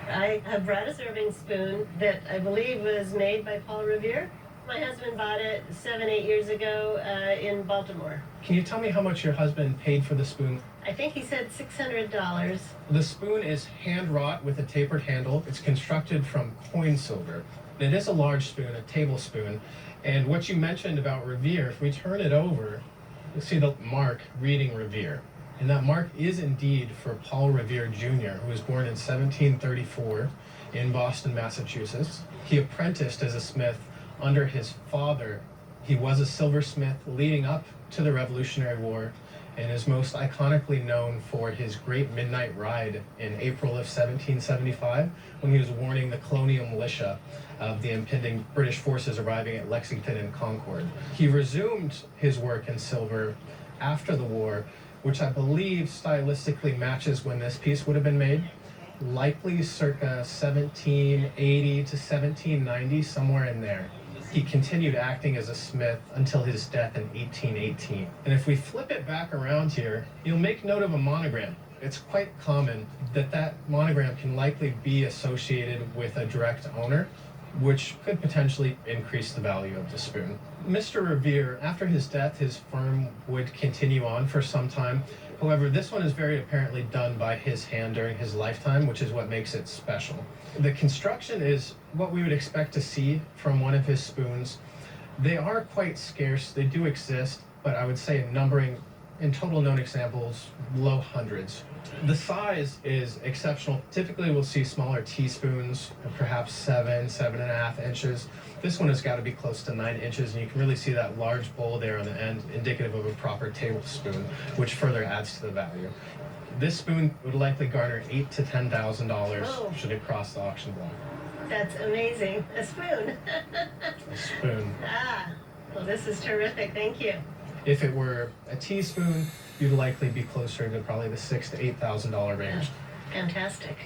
I have brought a serving spoon that I believe was made by Paul Revere. My husband bought it 7-8 years ago in Baltimore. Can you tell me how much your husband paid for the spoon? I think he said $600. The spoon is hand wrought with a tapered handle. It's constructed from coin silver. It is a large spoon, a tablespoon. And what you mentioned about Revere, if we turn it over, you'll see the mark reading Revere. And that mark is indeed for Paul Revere Jr., who was born in 1734 in Boston, Massachusetts. He apprenticed as a smith under his father. He was a silversmith leading up to the Revolutionary War, and is most iconically known for his great midnight ride in April of 1775, when he was warning the colonial militia of the impending British forces arriving at Lexington and Concord. He resumed his work in silver after the war, which I believe stylistically matches when this piece would have been made, likely circa 1780 to 1790, somewhere in there. He continued acting as a smith until his death in 1818. And if we flip it back around here, you'll make note of a monogram. It's quite common that that monogram can likely be associated with a direct owner, which could potentially increase the value of the spoon. Mr. Revere, after his death, his firm would continue on for some time. However, this one is very apparently done by his hand during his lifetime, which is what makes it special. The construction is what we would expect to see from one of his spoons. They are quite scarce, they do exist, but I would say in numbering, in total known examples, low hundreds. The size is exceptional. Typically we'll see smaller teaspoons, perhaps 7.5 inches. This one has got to be close to 9 inches, and you can really see that large bowl there on the end, indicative of a proper tablespoon, which further adds to the value. This spoon would likely garner $8,000 to $10,000 should it cross the auction block. That's amazing. A spoon. A spoon. Well, this is terrific. Thank you. If it were a teaspoon, you'd likely be closer to probably the $6,000 to $8,000 range. Fantastic.